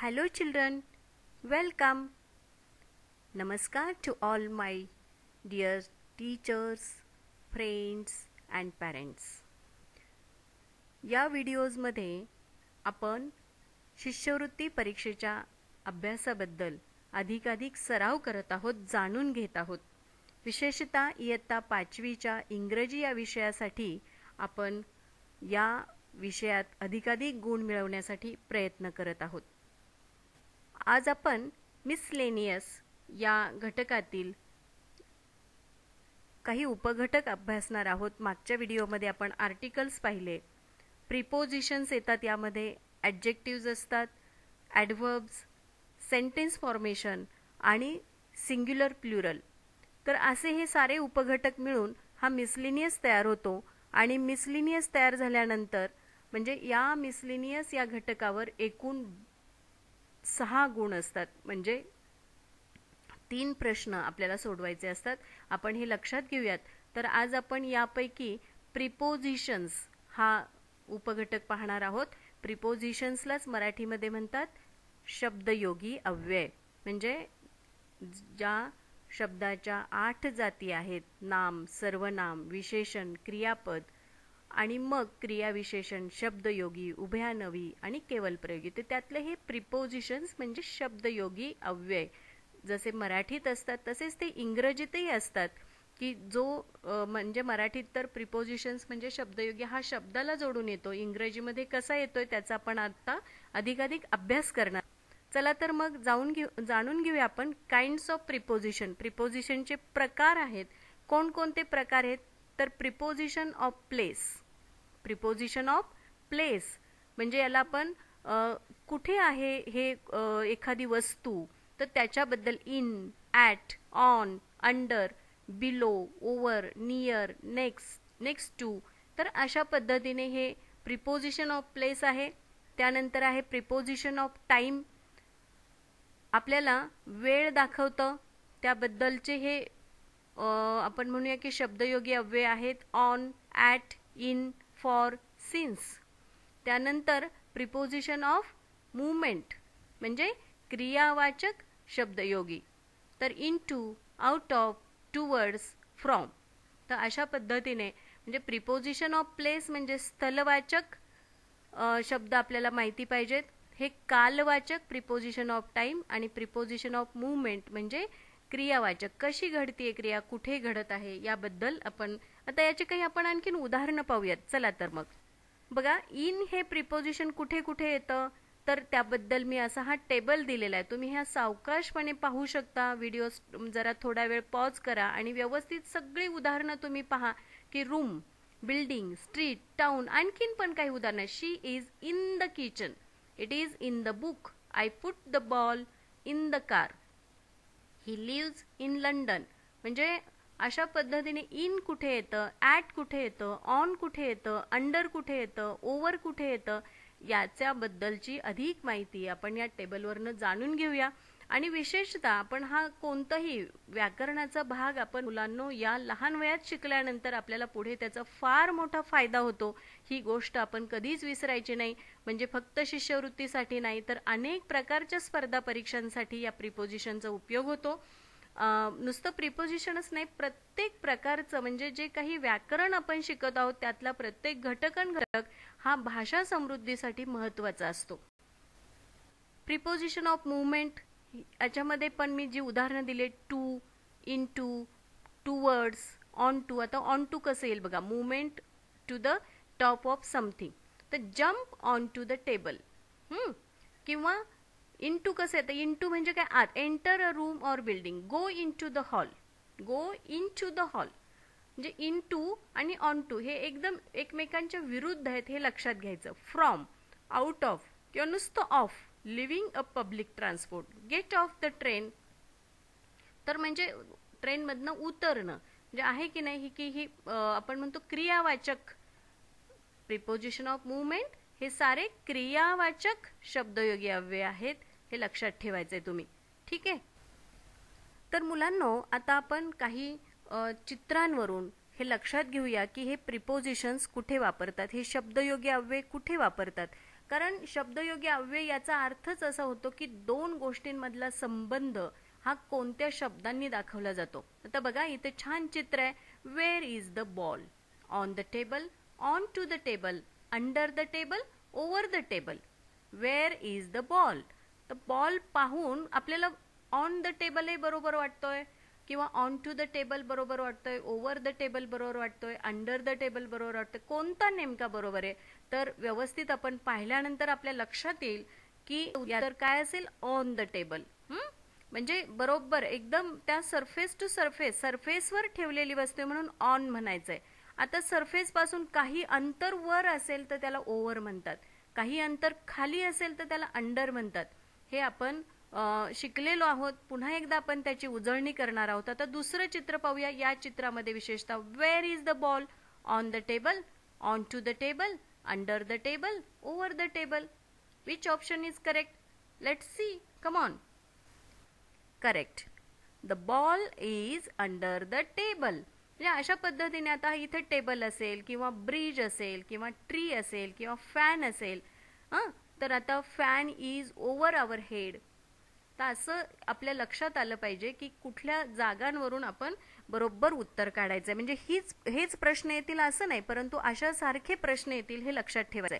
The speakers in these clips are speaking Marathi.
Hello children, welcome. Namaskar to all my dear teachers, friends and parents. या व्हिडिओजमध्ये आपण शिष्यवृत्ती परीक्षेच्या अभ्यासाबद्दल अधिकाधिक सराव करत आहोत, जाणून घेत आहोत. विशेषतः इयत्ता 5वीच्या इंग्रजी या विषयासाठी आपण या विषयात अधिकाधिक गुण मिळवण्यासाठी प्रयत्न करत आहोत. आज आपण मिसलेनियस या घटकातील काही उपघटक अभ्यासणार आहोत. मागच्या व्हिडिओमध्ये आपण आर्टिकल्स पाहिले, प्रिपोजिशन्स येतात, यामध्ये ॲडजेक्टिव्ज असतात, ॲडव्हर्ब्स, सेंटेन्स फॉर्मेशन आणि सिंग्युलर प्लुरल. तर असे हे सारे उपघटक मिळून हा मिसलेनियस तयार होतो. आणि मिसलेनियस तयार झाल्यानंतर म्हणजे या मिसलेनियस या घटकावर एकूण 6 गुण असतात. म्हणजे 3 प्रश्न आपल्याला सोडवायचे असतात. आपण हे लक्षात घेऊयात. तर आज आपण यापैकी प्रिपोजिशन्स हा उपघटक पाहणार आहोत. प्रिपोजिशन्सलाच मराठीमध्ये म्हणतात शब्दयोगी अव्यय. म्हणजे ज्या शब्दाच्या 8 जाती आहेत, नाम, सर्वनाम, विशेषण, क्रियापद आणि मग क्रियाविशेषण, शब्दयोगी, उभयान्वयी आणि केवल प्रयोगी. तर त्यातले हे प्रिपोजिशन्स म्हणजे शब्दयोगी अव्यय. जसे मराठीत असतात तसेच ते इंग्रजीतही असतात. की जो म्हणजे मराठीत तर प्रिपोजिशन्स म्हणजे शब्दयोगी हा शब्दाला जोडून येतो, इंग्रजीमध्ये कसा येतोय त्याचा आपण आता अधिकाधिक अभ्यास करणार. चला तर मग जाणून घेऊया आपण काइंड्स ऑफ प्रिपोजिशन. प्रिपोजिशनचे प्रकार आहेत. कोणकोणते प्रकार आहेत? तर preposition of place. Preposition of place म्हणजे याला आपण कुठे आहे हे एखादी वस्तू, तर त्याच्याबद्दल in, at, on, under, below, over, near, next to. तर अशा पद्धतीने हे प्रिपोजिशन ऑफ प्लेस आहे. त्यानंतर आहे प्रिपोजिशन ऑफ टाइम. आपल्याला वेळ दाखवतं त्याबद्दलचे हे आपण म्हणूया की शब्दयोगी अव्यय आहेत. On, at, in, for, since. त्यानंतर प्रिपोजिशन ऑफ मूवमेंट म्हणजे क्रियावाचक शब्दयोगी. तर into, out of, towards, from. तर अशा पद्धतीने म्हणजे प्रिपोजिशन ऑफ प्लेस म्हणजे स्थलवाचक शब्द आपल्याला माहिती पाहिजेत. हे कालवाचक प्रिपोजिशन ऑफ टाइम आणि प्रिपोजिशन ऑफ मूवमेंट म्हणजे क्रियावाचक, कशी घडतीये क्रिया, कुठे घडत आहे याबद्दल आपण आता याचे काही आपण आणखीन उदाहरणं पाहूयात. चला तर मग बघा, इन हे प्रिपोजिशन कुठे कुठे येतं तर त्याबद्दल मी असा हा टेबल दिलेला आहे. तुम्ही ह्या सावकाशपणे पाहू शकता. व्हिडिओ जरा थोडा वेळ पॉज करा आणि व्यवस्थित सगळी उदाहरणं तुम्ही पहा की रूम, बिल्डिंग, स्ट्रीट, टाउन, आणखीन पण काही उदाहरणं. She is in the kitchen, it is in the book, I put the ball in the car, he lives in London. म्हणजे अशा पद्धतीने इन कुठे येतं, ॲट कुठे येतं, ऑन कुठे येतं, अंडर कुठे येतं, ओव्हर कुठे येतं, याच्याबद्दलची अधिक माहिती आपण या टेबलवरनं जाणून घेऊया. आणि विशेषतः आपण हा कोणताही व्याकरणाचा भाग आपण मुलांनो या लहान वयात शिकल्यानंतर आपल्याला पुढे त्याचा फार मोठा फायदा होतो. ही गोष्ट आपण कधीच विसरायची नाही. म्हणजे फक्त शिष्यवृत्तीसाठी नाही तर अनेक प्रकारच्या स्पर्धा परीक्षांसाठी या प्रिपोजिशनचा उपयोग होतो. नुसतं प्रिपोजिशनच नाही, प्रत्येक प्रकारचं म्हणजे जे काही व्याकरण आपण शिकत आहोत त्यातला प्रत्येक घटक हा भाषा समृद्धीसाठी महत्त्वाचा असतो. प्रिपोजिशन ऑफ मूवमेंट याच्यामध्ये पण मी जी उदाहरणं दिली, to, into, towards, onto. आता ऑन टू कसं येईल बघा, movement to the top of something. तर jump onto the table. किंवा इन टू कसं येतं, इन टू म्हणजे काय, आत, enter a room or building, go into the hall, go into the hall. म्हणजे इन टू आणि ऑन टू हे एकदम एकमेकांच्या विरुद्ध आहेत, हे लक्षात घ्यायचं. फ्रॉम, आउट ऑफ किंवा नुसतं off, leaving a public transport, get off the train. तर म्हणजे ट्रेनमधनं उतरणं म्हणजे आहे की नाही की ही आपण म्हणतो क्रियावाचक. प्रिपोजिशन ऑफ मूवमेंट हे सारे क्रियावाचक शब्दयोगी अव्यय आहेत, हे लक्षात ठेवायचंय तुम्ही. ठीक आहे. तर मुलांनो आता आपण काही चित्रांवरून हे लक्षात घेऊया की हे प्रिपोजिशन्स कुठे वापरतात, हे शब्दयोगी अव्यय कुठे वापरतात. कारण शब्दयोगी अव्यय याचा अर्थच असा होतो की दोन गोष्टींमधला संबंध हा कोणत्या शब्दांनी दाखवला जातो. आता बघा इथे छान चित्र आहे. Where is the ball? On the table, onto the table, under the table, over the table. Where is the ball? तर बॉल पाहून आपल्याला ऑन द टेबल हे बरोबर वाटतोय किंवा ऑन टू द टेबल बरोबर वाटतोय, ओव्हर द टेबल बरोबर वाटतोय, अंडर द टेबल बरोबर वाटतोय. कोणता नेमका बरोबर आहे? तर व्यवस्थित आपण पाहिल्यानंतर आपल्या लक्षात येईल की तर काय असेल, ऑन द टेबल. म्हणजे बरोबर एकदम त्या सरफेस टू सरफेस, सरफेसवर ठेवलेली वस्तू म्हणून ऑन म्हणायचंय. आता सरफेस पासून काही अंतर वर असेल तर त्याला ओव्हर म्हणतात, काही अंतर खाली असेल तर त्याला अंडर म्हणतात. हे आपण शिकलेलो आहोत. पुन्हा एकदा आपण त्याची उजळणी करणार आहोत. आता दुसरं चित्र पाहूया. या चित्रामध्ये विशेषतः where is the ball? On the table, onto the table, under the table, over the table. Which option is correct? Let's see. Come on. Correct. The ball is under the table. म्हणजे अशा पद्धतीने आता इथे टेबल असेल किंवा ब्रिज असेल किंवा ट्री असेल किंवा फॅन असेल. तर आता fan is over our head. तर असं आपल्या लक्षात आलं पाहिजे की कुठल्या जागांवरून आपण बरोबर उत्तर काढायचंय. म्हणजे हेच प्रश्न येतील असं नाही, परंतु अशा सारखे प्रश्न येतील हे लक्षात ठेवायचंय.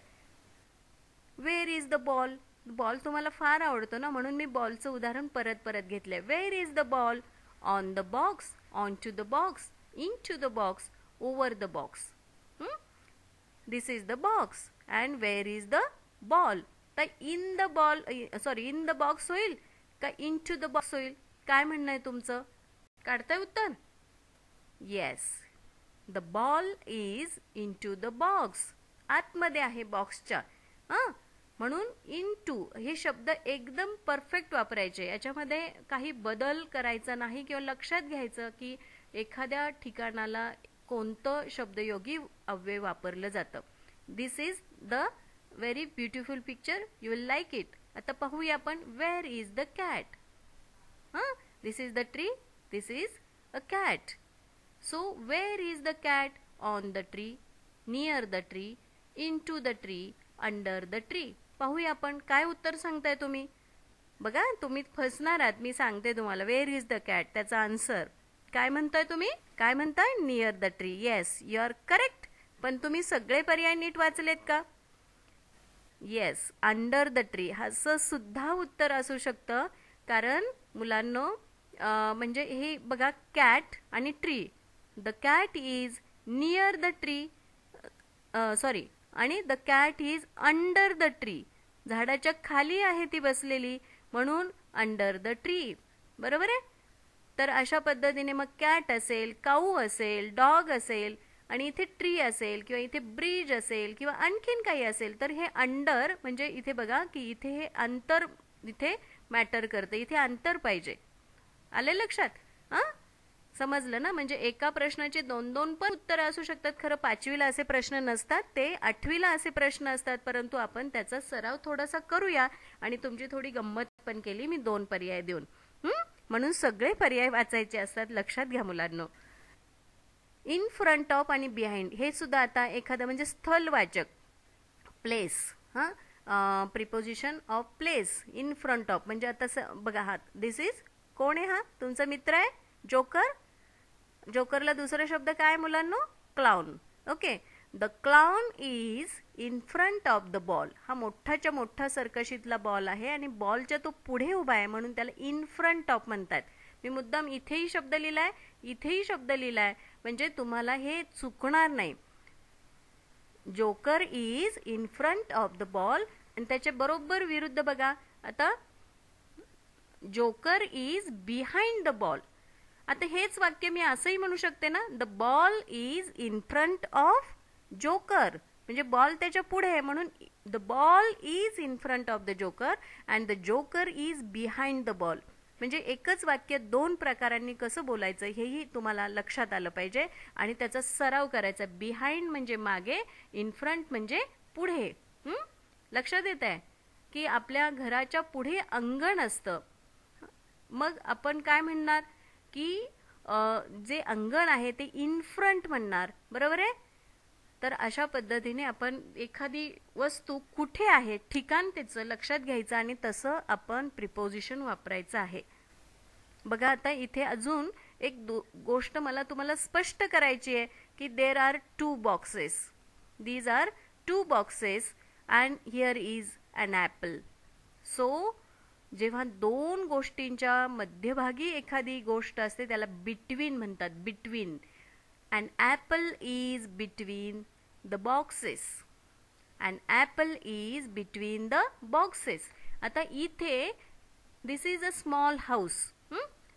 Wear is the ball? Ball तुम्हाला फार आवडतो ना, म्हणून मी बॉलचं उदाहरण परत परत घेतलंय. Where is the ball? On the box, onto the box, into the box, over the box. This is the box and where is the ball? तर in the ball, sorry in the box होईल का इन टू द बॉक्स होईल? काय म्हणणं आहे तुमचं? काढताय उत्तर? Yes, the ball is into the box. आतमध्ये आहे बॉक्सच्या. म्हणून इन टू हे शब्द एकदम परफेक्ट वापरायचे. याच्यामध्ये काही बदल करायचा नाही किंवा लक्षात घ्यायचं की एखाद्या ठिकाणाला कोणतं शब्दयोगी अव्यय वापरलं जातं. This is the very beautiful picture. You will like it. आता पाहूया आपण. Where is the cat? This is the tree, this is a cat. So where is the cat? On the tree, near the tree, into the tree, under the tree. पाहूया आपण काय उत्तर सांगताय तुम्ही. बघा तुम्ही फसणार आहात. मी सांगते तुम्हाला. Where is the cat? त्याचा आन्सर काय म्हणताय तुम्ही? काय म्हणताय? Near the tree. Yes, you are correct. पण तुम्ही सगळे पर्याय नीट वाचलेत का? येस, अंडर द ट्री असं सुद्धा उत्तर असू शकतं. कारण मुलांनो म्हणजे हे बघा, कॅट आणि tree. The cat is near the tree, sorry, आणि the cat is under the tree. झाडाच्या खाली आहे ती बसलेली, म्हणून अंडर द ट्री. बरोबर आहे. तर अशा पद्धतीने मग कॅट असेल, काऊ असेल, डॉग असेल आणि इथे ट्री असेल किंवा इथे ब्रिज असेल किंवा आणखीन काही असेल तर हे अंडर म्हणजे इथे बघा की इथे हे अंतर इथे मॅटर करते. इथे अंतर पाहिजे. आले लक्षात? समजलं ना? म्हणजे एका प्रश्नाचे दोन दोन पण उत्तरं असू शकतात. खरं 5वीला असे प्रश्न नसतात, ते 8वीला असे प्रश्न असतात. परंतु आपण त्याचा सराव थोडासा करूया आणि तुमची थोडी गंमत पण केली मी 2 पर्याय देऊन. म्हणून सगळे पर्याय वाचायचे असतात. लक्षात घ्या मुलांनो. इन फ्रंट ऑफ आणि बिहाइंड हे सुद्धा आता एखादं म्हणजे स्थलवाचक, place, preposition of place. In front of म्हणजे आता बघा, हा दिस इज कोण आहे? हा तुमचा मित्र आहे जोकर. जोकरला दुसरा शब्द काय मुलांनो? Clown. Okay. The clown is in front of the ball. हा मोठाच्या मोठा सर्कशीतला बॉल आहे आणि बॉलच्या तो पुढे उभा आहे म्हणून त्याला इन फ्रंट ऑफ म्हणतात. मी मुद्दाम इथेही शब्द लिहिलाय, इथेही शब्द लिहिलाय, म्हणजे तुम्हाला हे चुकणार नाही. Joker is in front of the ball आणि त्याच्या बरोबर विरुद्ध बघा. आता joker is behind the ball. आता हेच वाक्य मी असंही म्हणू शकते ना, the ball is in front of joker. म्हणजे बॉल त्याच्या पुढे आहे म्हणून the ball is in front of the joker and the joker is behind the ball. म्हणजे एकच वाक्य 2 प्रकारांनी कसं बोलायचं हेही तुम्हाला लक्षात आलं पाहिजे आणि त्याचा सराव करायचा. बिहाइंड म्हणजे मागे, इन फ्रंट म्हणजे पुढे. लक्षात येत आहे की आपल्या घराच्या पुढे अंगण असतं. मग आपण काय म्हणणार की जे अंगण आहे ते इन फ्रंट म्हणणार. बरोबर आहे. तर अशा पद्धतीने आपण एखादी वस्तू कुठे आहे ठिकाण त्याचं लक्षात घ्यायचं आणि तसं आपण प्रिपोजिशन वापरायचं आहे. बघा आता इथे अजून एक गोष्ट मला तुम्हाला स्पष्ट करायची आहे की there are 2 boxes. These are 2 boxes and here is an apple. So जेव्हा दोन गोष्टींच्या मध्यभागी एखादी गोष्ट असते त्याला बिटवीन म्हणतात. Between. An apple is between the boxes. An apple is between the boxes. आता इथे this is a small house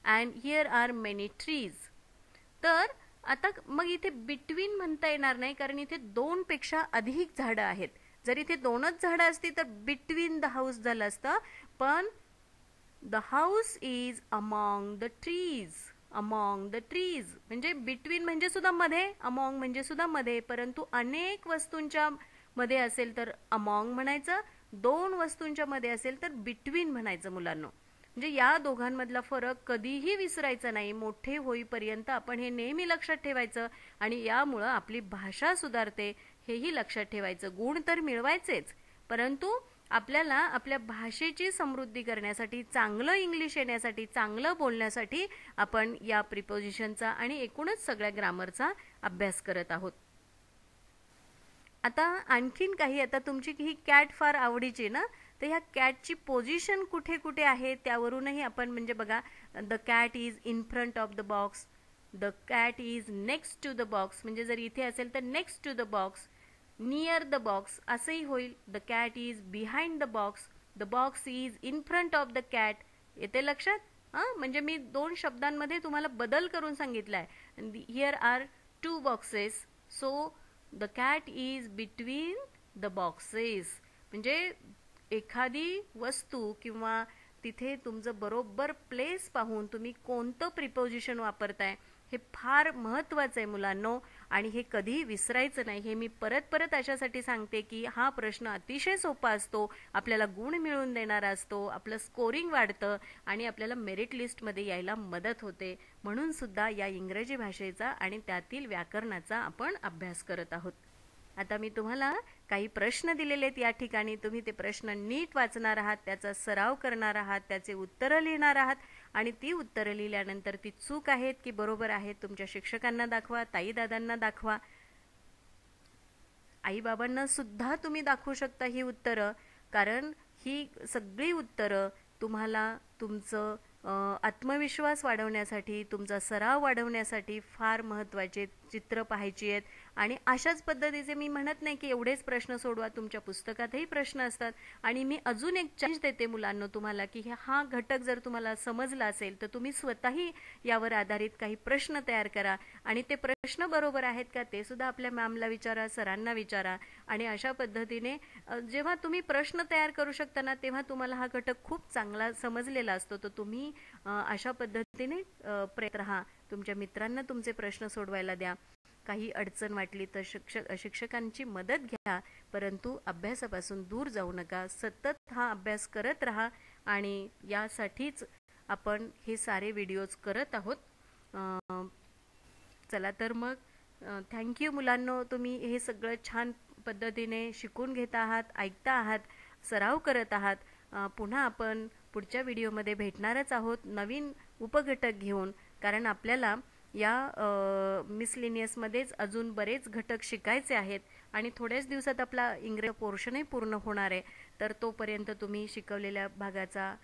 and here are many trees. तर आता मग इथे बिटवीन म्हणता येणार नाही कारण इथे 2 पेक्षा अधिक झाडं आहेत. जर इथे 2च झाडं असती तर बिटवीन द हाऊस झालं असतं, पण the house is among the trees. Among the trees म्हणजे बिटवीन म्हणजे सुद्धा मध्ये, अमॉंग म्हणजे सुद्धा मध्ये, परंतु अनेक वस्तूंच्या मध्ये असेल तर अमॉंग म्हणायचं, 2 वस्तूंच्या मध्ये असेल तर बिटवीन म्हणायचं मुलांनो. म्हणजे या दोघांमधला फरक कधीही विसरायचा नाही. मोठे होईपर्यंत आपण हे नेहमी लक्षात ठेवायचं आणि यामुळं आपली भाषा सुधारते हेही लक्षात ठेवायचं. गुण तर मिळवायचेच, परंतु आपल्याला आपल्या भाषेची समृद्धी करण्यासाठी, चांगलं इंग्लिश येण्यासाठी, चांगलं बोलण्यासाठी आपण या प्रिपोजिशनचा आणि एकूणच सगळ्या ग्रामरचा अभ्यास करत आहोत. आता आणखीन काही, आता तुमची ही कॅट फार आवडीची ना, तर ह्या कॅटची पोझिशन कुठे कुठे आहे त्यावरूनही आपण म्हणजे बघा, the cat is in front of the box, the cat is next to the box, म्हणजे जर इथे असेल तर next to the box, near the box असंही होईल. The cat is behind the box, the box is in front of the cat. येते लक्षात? म्हणजे मी 2 शब्दांमध्ये तुम्हाला बदल करून सांगितलाय. Here are 2 boxes, so the cat is between the boxes. म्हणजे एखादी वस्तू किंवा तिथे तुमचं बरोबर प्लेस पाहून तुम्ही कोणतं प्रिपोजिशन वापरताय हे फार महत्त्वाचं आहे मुलांनो, आणि हे कधीही विसरायचं नाही. हे मी परत परत अशासाठी सांगते की हा प्रश्न अतिशय सोपा असतो, आपल्याला गुण मिळवून देणारा असतो, आपलं स्कोरिंग वाढतं आणि आपल्याला मेरिट लिस्टमध्ये यायला मदत होते. म्हणून सुद्धा या इंग्रजी भाषेचा आणि त्यातील व्याकरणाचा आपण अभ्यास करत आहोत. आता मी तुम्हाला काही प्रश्न दिलेले आहेत या ठिकाणी. तुम्ही ते प्रश्न नीट वाचणार आहात, त्याचा सराव करणार आहात, त्याचे उत्तरं लिहिणार आहात आणि ती उत्तरं लिहिल्यानंतर ती चूक आहेत की बरोबर आहेत तुमच्या शिक्षकांना दाखवा, ताई दादांना दाखवा, आई बाबांना सुद्धा तुम्ही दाखवू शकता ही उत्तरं. कारण ही सगळी उत्तरं तुम्हाला तुमचं आत्मविश्वास वाढवण्यासाठी, तुमचा सराव वाढवण्यासाठी फार महत्त्वाचे. चित्र पाहायची आहेत आणि अशाच पद्धतीचे मी म्हणत नाही की एवढेच प्रश्न सोडवा, तुमच्या पुस्तकातही प्रश्न असतात. आणि मी अजून एक चॅलेंज देते मुलांना तुम्हाला की हा घटक जर तुम्हाला समजला असेल तर तुम्ही स्वतःही यावर आधारित काही प्रश्न तयार करा आणि ते प्रश्न बरोबर आहेत का ते सुद्धा आपल्या मॅमला विचारा, सरांना विचारा. आणि अशा पद्धतीने जेव्हा तुम्ही प्रश्न तयार करू शकता ना तेव्हा तुम्हाला हा घटक खूप चांगला समजलेला असतो. तर तुम्ही अशा पद्धतीने प्रयत्न राहा, तुमच्या मित्रांना तुमचे प्रश्न सोडवायला द्या. काही अडचण वाटली तर शिक्षकांची मदत घ्या, परंतु अभ्यासापासून दूर जाऊ नका. सतत हा अभ्यास करत राहा आणि यासाठीच आपण हे सारे व्हिडिओज करत आहोत. चला तर मग थँक्यू मुलांनो, तुम्ही हे सगळं छान पद्धतीने शिकून घेत आहात, ऐकता आहात, सराव करत आहात. पुन्हा आपण पुढच्या व्हिडिओमध्ये भेटणारच आहोत नवीन उपघटक घेऊन, कारण आपल्याला या मिसलिनियसमध्येच अजून बरेच घटक शिकायचे आहेत आणि थोड्याच दिवसात आपला इंग्रजी पोर्शनही पूर्ण होणार आहे. तर तोपर्यंत तुम्ही शिकवलेल्या भागाचा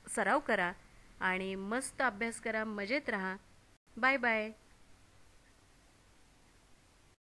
सराव करा आणि मस्त अभ्यास करा, मजेत राहा. Bye bye.